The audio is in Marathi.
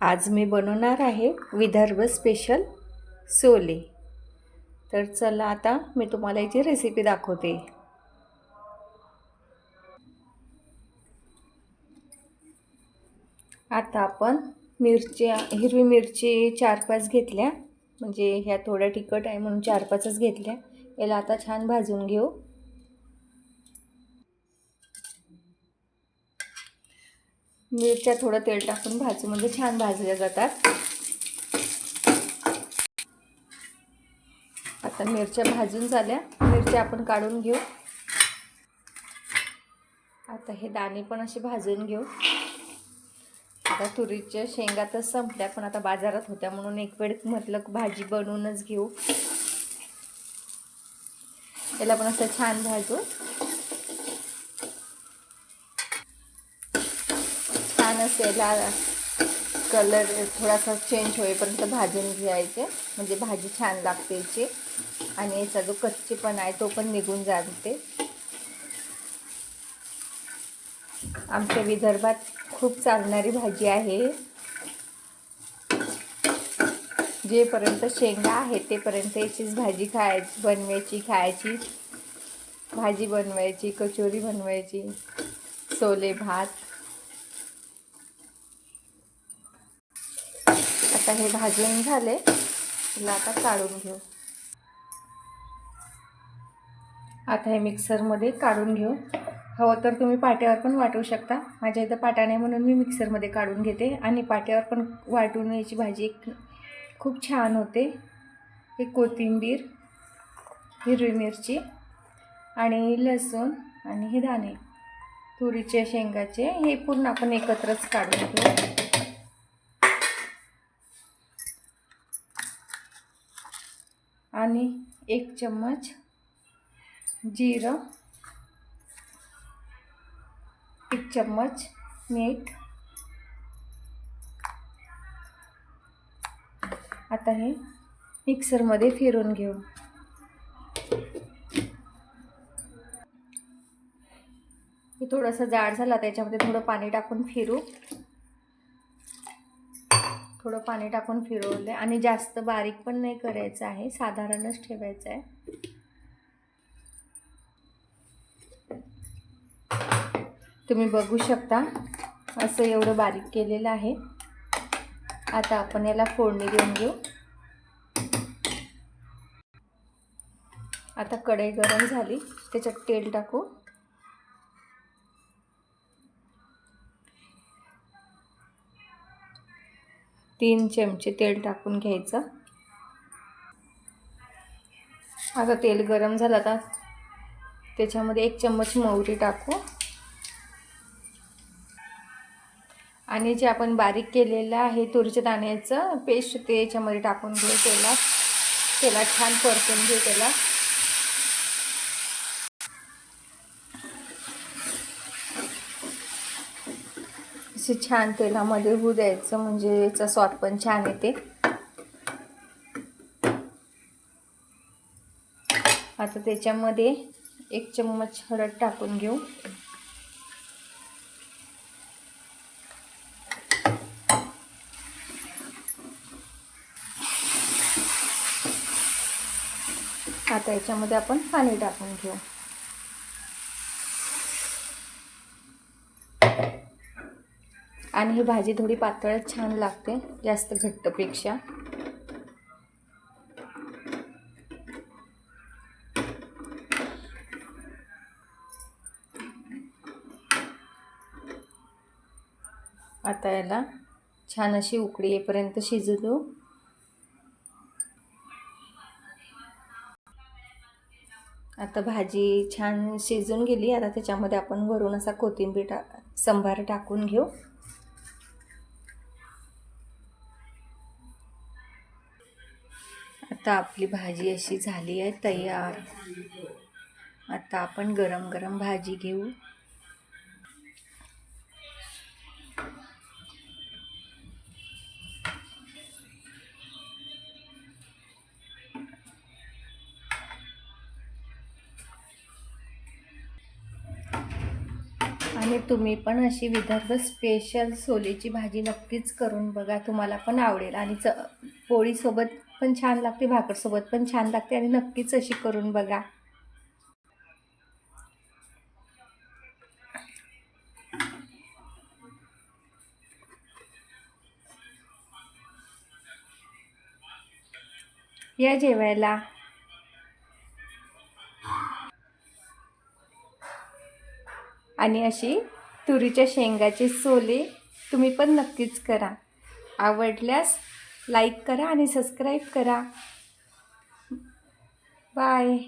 आज मी बनवणार आहे विदर्भ स्पेशल सोले। तर चला आता मी तुम्हाला याची रेसिपी दाखवते। आता आपण हिरवी मिरची 4-5 घेतल्या, म्हणजे ह्या थोड्या तिखट आहे म्हणून 4-5च घेतल्या। याला आता छान भाजून घेऊ। मिरच्या थोडं तेल टाकून भाजू, म्हणजे छान भाजल्या जातात। आता मिरच्या भाजून झाल्या, मिरच्या आपण काढून घेऊ। आता हे दाणे पण असे भाजून घेऊ। आता तुरीच्या शेंगा तर संपल्या, पण आता बाजारात होत्या म्हणून एक वेळ म्हटलं भाजी बनवूनच घेऊ। याला पण असं छान भाजू, छान असेल कलर थोडासा चेंज होईपर्यंत भाजून घ्यायचे, म्हणजे भाजी छान लागते याची आणि याचा जो कच्चेपणा आहे तो पण निघून जाते। आमच्या विदर्भात खूप चालणारी भाजी आहे। जेपर्यंत शेंगा आहे तेपर्यंत याचीच भाजी खायची, भाजी बनवायची, कचोरी बनवायची, सोले भात। आता हे भाजून झाले, त्याला आता काढून घेऊ। आता हे मिक्सरमध्ये काढून घेऊ। हवं तर तुम्ही पाट्यावर पण वाटू शकता, माझ्या इथं पाटा नाही म्हणून मी मिक्सरमध्ये काढून घेते। आणि पाट्यावर पण वाटून याची भाजी खूप छान होते। हे कोथिंबीर, हिरवी मिरची आणि लसूण आणि हे दाणे तुरीच्या शेंगाचे, हे पूर्ण आपण एकत्रच काढून घेऊ। आणि 1 चम्मच जिरं, 1 चम्मच मीठ। आता हे मिक्सरमध्ये फिरून घेऊ। हे थोडंसं जाड झालं, त्याच्यामध्ये थोडं पाणी टाकून फिरू। थोडं पाणी टाकून फिरवले आणि जास्त बारीक पण नाही करायचं आहे, साधारणच ठेवायचं आहे। तुम्ही बघू शकता असं एवढं बारीक केलेलं आहे। आता आपण याला फोडणी देऊन घेऊ। आता कढई गरम झाली, त्याच्यात तेल टाकू। तीन चमचे तेल टाकून घ्यायचं। आता तेल गरम झालं, आता त्याच्यामध्ये 1 चम्मच मोहरी टाकू आणि जे आपण बारीक केलेलं आहे तुरीच्या दाण्याचं पेस्ट ते याच्यामध्ये टाकून घेऊ। त्याला छान परतून घेऊ। त्याला असे छान तेलामध्ये होऊ द्यायचं, म्हणजे याचा स्वाद पण छान येते। आता त्याच्यामध्ये 1 चम्मच हळद टाकून घेऊ। आता याच्यामध्ये आपण पाणी टाकून घेऊ। आणि ही भाजी थोडी पातळच छान लागते, जास्त घट्टपेक्षा। आता याला छान अशी उकळी येईपर्यंत शिजू देऊ। आता भाजी छान शिजून गेली, आता त्याच्यामध्ये आपण वरून असा कोथिंबीर संभार टाकून घेऊ। आता आपली भाजी अशी झाली आहे तयार। आता आपण गरम गरम भाजी घेऊ। आणि तुम्ही पण अशी विदर्भ स्पेशल सोलेची भाजी नक्कीच करून बघा, तुम्हाला पण आवडेल. आणि पोळीसोबत पण छान लागते, भाकरसोबत पण छान लागते, आणि नक्कीच अशी करून बघा. या जेवायला. आणि अशी तुरीच्या शेंगाचे सोले तुम्ही पण नक्कीच करा. आवडल्यास लाईक करा आणि सबस्क्राईब करा. बाय.